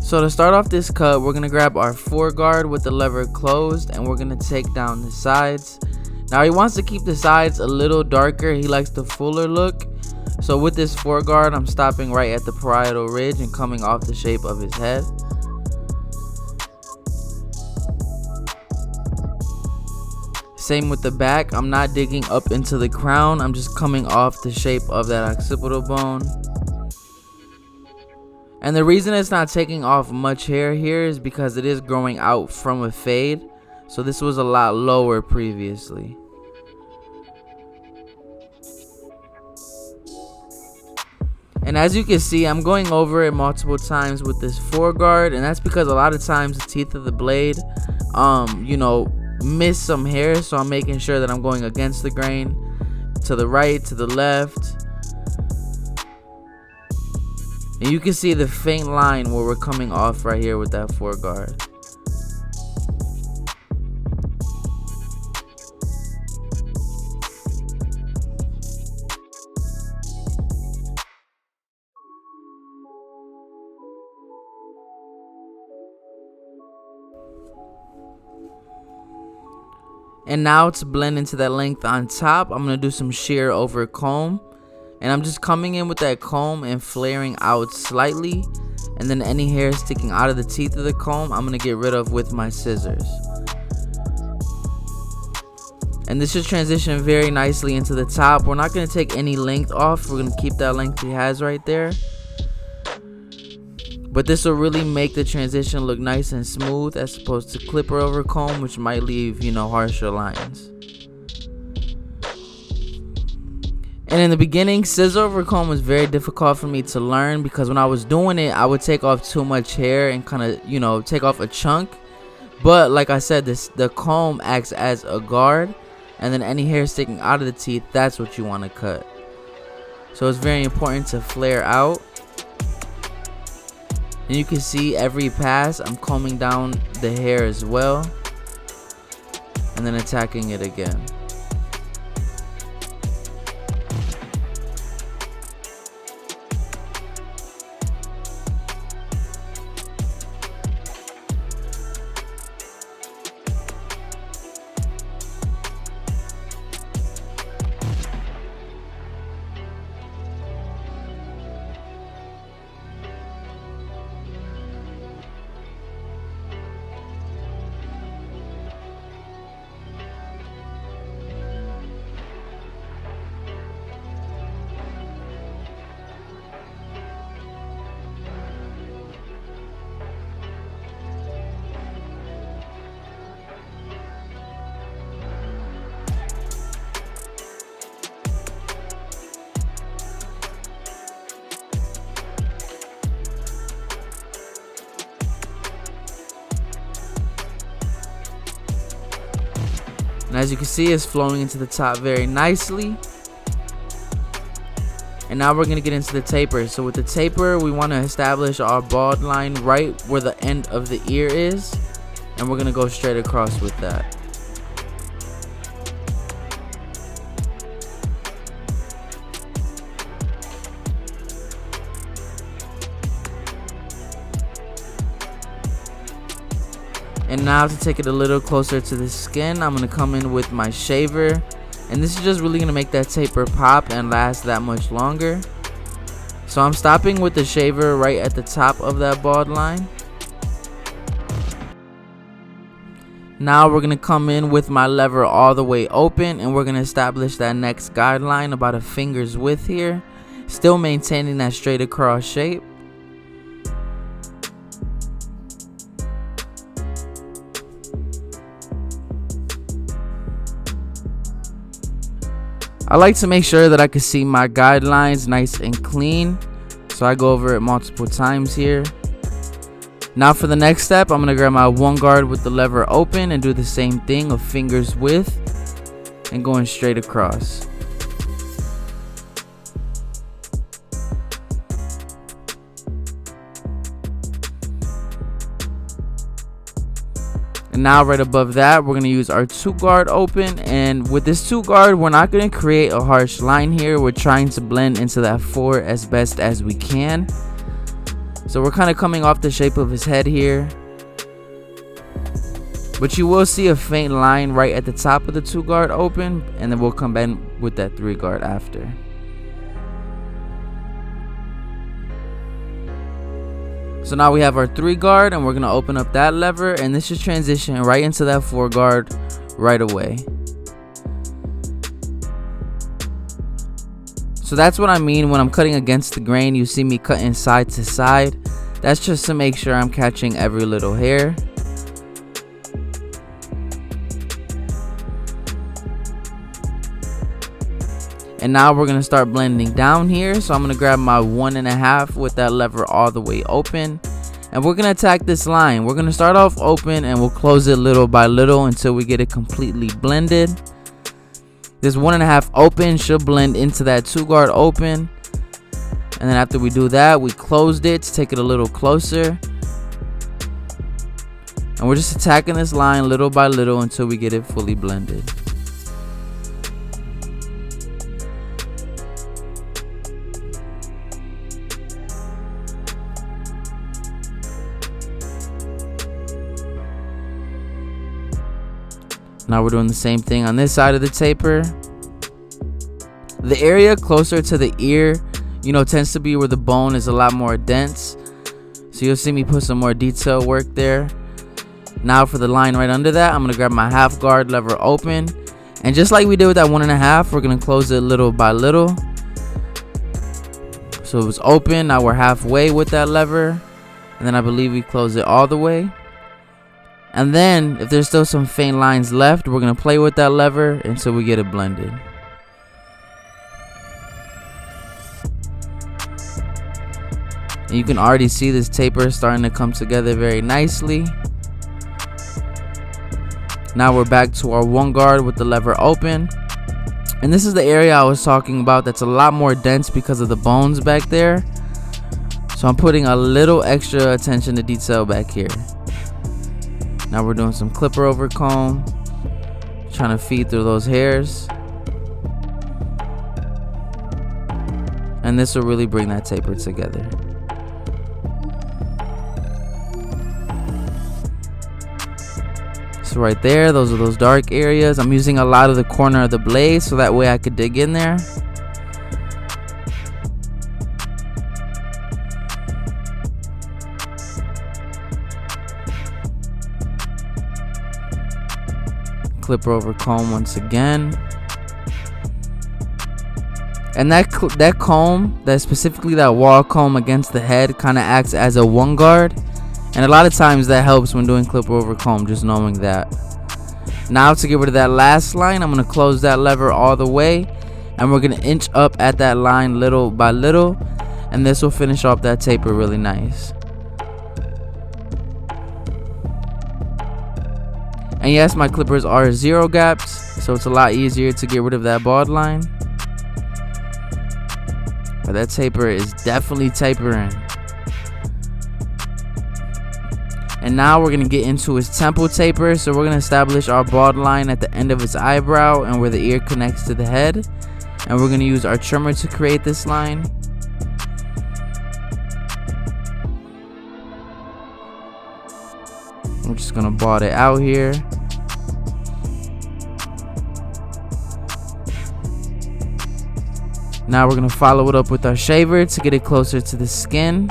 So to start off this cut, we're going to grab our foreguard with the lever closed, and we're going to take down the sides. Now he wants to keep the sides a little darker. He likes the fuller look. So with this foreguard, I'm stopping right at the parietal ridge and coming off the shape of his head. Same with the back. I'm not digging up into the crown. I'm just coming off the shape of that occipital bone. And the reason it's not taking off much hair here is because it is growing out from a fade. So this was a lot lower previously. And as you can see, I'm going over it multiple times with this foreguard, and that's because a lot of times the teeth of the blade, miss some hair. So I'm making sure that I'm going against the grain, to the right, to the left. And you can see the faint line where we're coming off right here with that foreguard. And now to blend into that length on top, I'm going to do some shear over comb. And I'm just coming in with that comb and flaring out slightly. And then any hair sticking out of the teeth of the comb, I'm going to get rid of with my scissors. And this should transition very nicely into the top. We're not going to take any length off. We're going to keep that length he has right there. But this will really make the transition look nice and smooth as opposed to clipper over comb, which might leave, harsher lines. And in the beginning, scissor over comb was very difficult for me to learn because when I was doing it, I would take off too much hair and kind of, take off a chunk. But like I said, the comb acts as a guard, and then any hair sticking out of the teeth, that's what you want to cut. So it's very important to flare out. And you can see every pass, I'm combing down the hair as well, and then attacking it again. And as you can see, it's flowing into the top very nicely. And now we're going to get into the taper. So with the taper, we want to establish our bald line right where the end of the ear is. And we're going to go straight across with that. And now to take it a little closer to the skin, I'm going to come in with my shaver. And this is just really going to make that taper pop and last that much longer. So I'm stopping with the shaver right at the top of that bald line. Now we're going to come in with my lever all the way open, and we're going to establish that next guideline about a finger's width here, still maintaining that straight across shape. I like to make sure that I can see my guidelines nice and clean, so I go over it multiple times here. Now for the next step, I'm going to grab my one guard with the lever open and do the same thing of fingers width and going straight across. And now right above that, we're going to use our 2 guard open. And with this 2 guard, we're not going to create a harsh line here. We're trying to blend into that 4 as best as we can. So we're kind of coming off the shape of his head here. But you will see a faint line right at the top of the 2 guard open. And then we'll come back with that 3 guard after. So now we have our 3 guard, and we're going to open up that lever, and this should transition right into that 4 guard right away. So that's what I mean when I'm cutting against the grain. You see me cutting side to side. That's just to make sure I'm catching every little hair. And now we're going to start blending down here. So I'm going to grab my 1.5 with that lever all the way open. And we're going to attack this line. We're going to start off open and we'll close it little by little until we get it completely blended. This 1.5 open should blend into that 2 guard open. And then after we do that, we closed it to take it a little closer. And we're just attacking this line little by little until we get it fully blended. Now we're doing the same thing on this side of the taper. The area closer to the ear, tends to be where the bone is a lot more dense. So you'll see me put some more detail work there. Now for the line right under that, I'm going to grab my 1/2 guard lever open. And just like we did with that 1.5, we're going to close it little by little. So it was open. Now we're halfway with that lever. And then I believe we close it all the way. And then, if there's still some faint lines left, we're going to play with that lever until we get it blended. And you can already see this taper starting to come together very nicely. Now we're back to our 1 guard with the lever open. And this is the area I was talking about that's a lot more dense because of the bones back there. So I'm putting a little extra attention to detail back here. Now we're doing some clipper over comb, trying to feed through those hairs. And this will really bring that taper together. So right there, those are those dark areas. I'm using a lot of the corner of the blade so that way I could dig in there. Clipper over comb once again. And that comb, that specifically that wall comb against the head, kind of acts as a 1 guard. And a lot of times that helps when doing clipper over comb, just knowing that. Now to get rid of that last line, I'm going to close that lever all the way. And we're going to inch up at that line little by little. And this will finish off that taper really nice. And yes, my clippers are 0 gaps, so it's a lot easier to get rid of that bald line. But that taper is definitely tapering. And now we're going to get into his temple taper. So we're going to establish our bald line at the end of his eyebrow and where the ear connects to the head. And we're going to use our trimmer to create this line. We're just going to bald it out here. Now we're going to follow it up with our shaver to get it closer to the skin.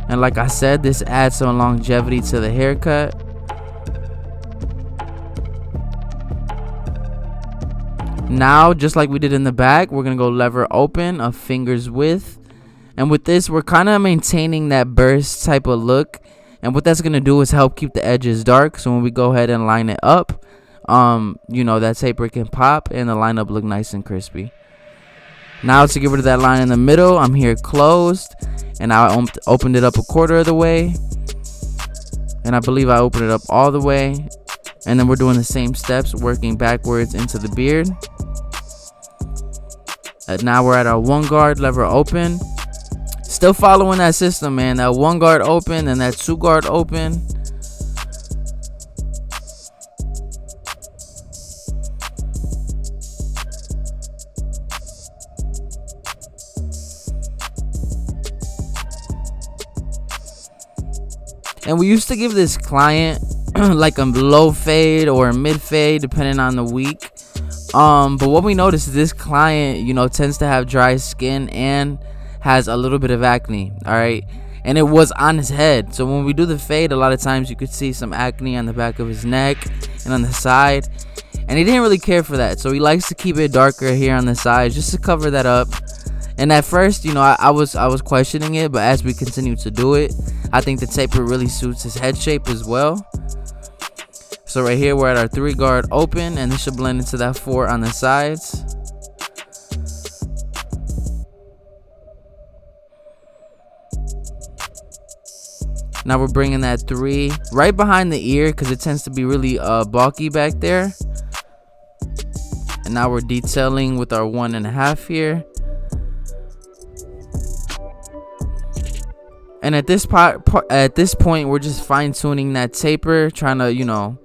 And like I said, this adds some longevity to the haircut. Now, just like we did in the back, we're going to go lever open a finger's width. And with this, we're kind of maintaining that burst type of look. And what that's going to do is help keep the edges dark. So when we go ahead and line it up, that taper can pop and the lineup look nice and crispy. Now to get rid of that line in the middle, I'm here closed. And I opened it up 1/4 of the way. And I believe I opened it up all the way. And then we're doing the same steps, working backwards into the beard. And now we're at our 1 guard lever open. Still following that system, man. That 1 guard open and that 2 guard open. And we used to give this client like a low fade or a mid fade depending on the week. But what we noticed is this client, you know, tends to have dry skin and has a little bit of acne. All right, and it was on his head. So when we do the fade, a lot of times you could see some acne on the back of his neck and on the side, and he didn't really care for that. So he likes to keep it darker here on the side just to cover that up. And at first, you know, I was questioning it, but as we continue to do it, I think the taper really suits his head shape as well. So right here, we're at our 3 guard open, and this should blend into that 4 on the sides. Now we're bringing that 3 right behind the ear because it tends to be really bulky back there. And now we're detailing with our 1.5 here. And at this point, we're just fine tuning that taper, trying to, you know,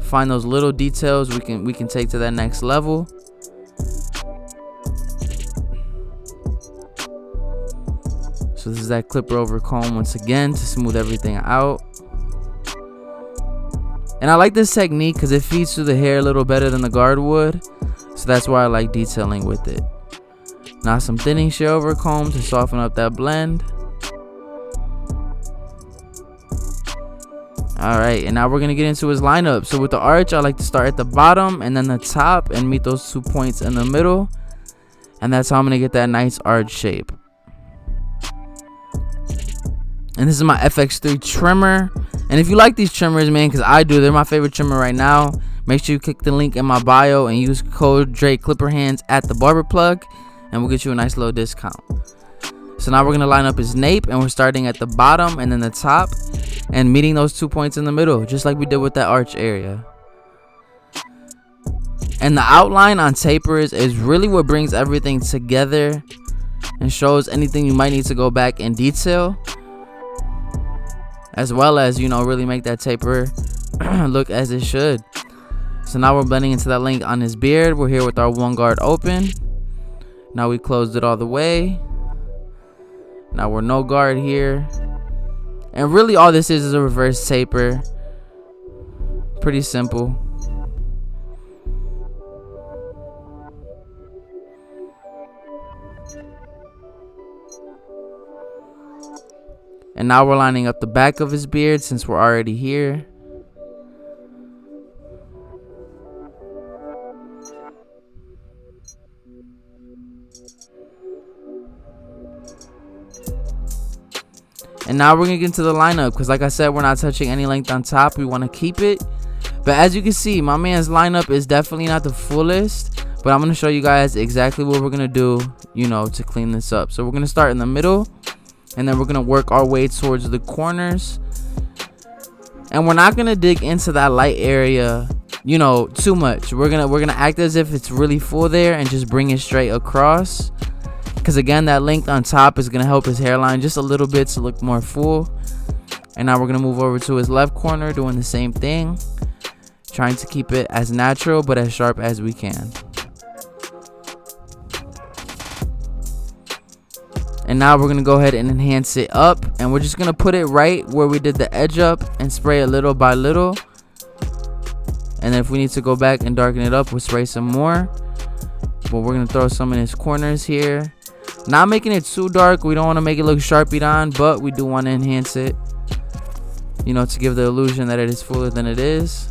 find those little details we can take to that next level. So this is that clipper over comb once again to smooth everything out. And I like this technique because it feeds through the hair a little better than the guard would. So that's why I like detailing with it. Now some thinning shear over comb to soften up that blend. Alright, and now we're going to get into his lineup. So with the arch, I like to start at the bottom and then the top and meet those 2 points in the middle. And that's how I'm going to get that nice arch shape. And this is my FX3 trimmer. And if you like these trimmers, man, because I do, they're my favorite trimmer right now. Make sure you click the link in my bio and use code DRAKEClipperHands at the barber plug, and we'll get you a nice little discount. So now we're going to line up his nape, and we're starting at the bottom and then the top and meeting those 2 points in the middle, just like we did with that arch area. And the outline on tapers is really what brings everything together and shows anything you might need to go back and detail, as well as, you know, really make that taper look as it should. So now we're blending into that length on his beard. We're here with our 1 guard open. Now we closed it all the way. Now we're no guard here. And really all this is a reverse taper. Pretty simple. And now we're lining up the back of his beard since we're already here. And now we're gonna get into the lineup because, like I said, we're not touching any length on top. We want to keep it. But as you can see, my man's lineup is definitely not the fullest. But I'm gonna show you guys exactly what we're gonna do, you know, to clean this up. So we're gonna start in the middle, and then we're gonna work our way towards the corners. And we're not gonna dig into that light area, you know, too much. We're gonna act as if it's really full there and just bring it straight across. Because again, that length on top is going to help his hairline just a little bit to look more full. And now we're going to move over to his left corner, doing the same thing. Trying to keep it as natural but as sharp as we can. And now we're going to go ahead and enhance it up. And we're just going to put it right where we did the edge up and spray it little by little. And then if we need to go back and darken it up, we'll spray some more. But we're going to throw some in his corners here. Not making it too dark. We don't want to make it look sharpied on, but we do want to enhance it, you know, to give the illusion that it is fuller than it is.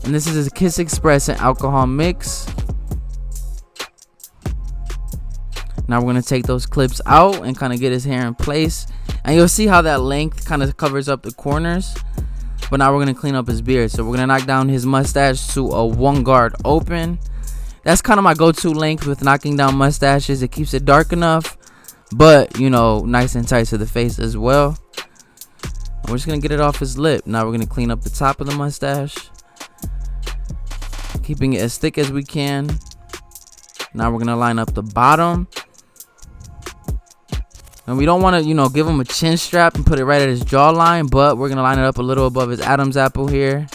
And this is a Kiss Express and alcohol mix. Now we're going to take those clips out and kind of get his hair in place. And you'll see how that length kind of covers up the corners. But now we're going to clean up his beard. So we're going to knock down his mustache to a 1 guard open. That's kind of my go-to length with knocking down mustaches. It keeps it dark enough, but, you know, nice and tight to the face as well. We're just going to get it off his lip. Now we're going to clean up the top of the mustache, keeping it as thick as we can. Now we're going to line up the bottom. And we don't want to, you know, give him a chin strap and put it right at his jawline, but we're going to line it up a little above his Adam's apple here.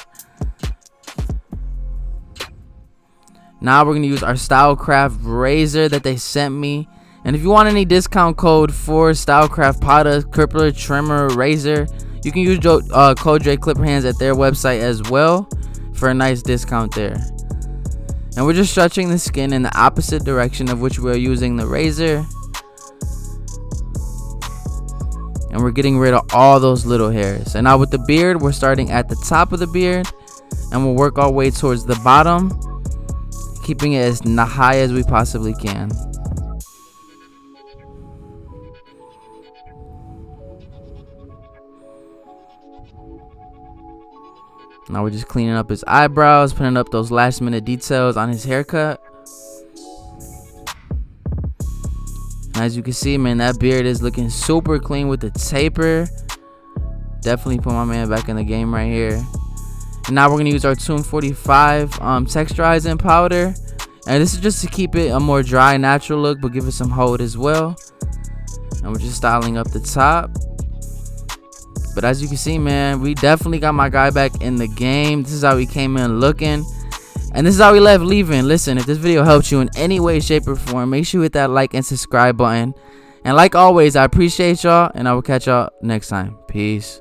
Now we're going to use our Stylecraft razor that they sent me. And if you want any discount code for Stylecraft Potta, Crippler, Trimmer, Razor, you can use code DreClipperHands at their website as well for a nice discount there. And we're just stretching the skin in the opposite direction of which we're using the razor. And we're getting rid of all those little hairs. And now with the beard, we're starting at the top of the beard. And we'll work our way towards the bottom, keeping it as high as we possibly can. Now we're just cleaning up his eyebrows, putting up those last minute details on his haircut. And as you can see, man, that beard is looking super clean with the taper. Definitely put my man back in the game right here. And now we're going to use our Tune 45 texturizing powder. And this is just to keep it a more dry, natural look, but give it some hold as well. And we're just styling up the top. But as you can see, man, we definitely got my guy back in the game. This is how he came in looking. And this is how he left leaving. Listen, if this video helped you in any way, shape, or form, make sure you hit that like and subscribe button. And like always, I appreciate y'all, and I will catch y'all next time. Peace.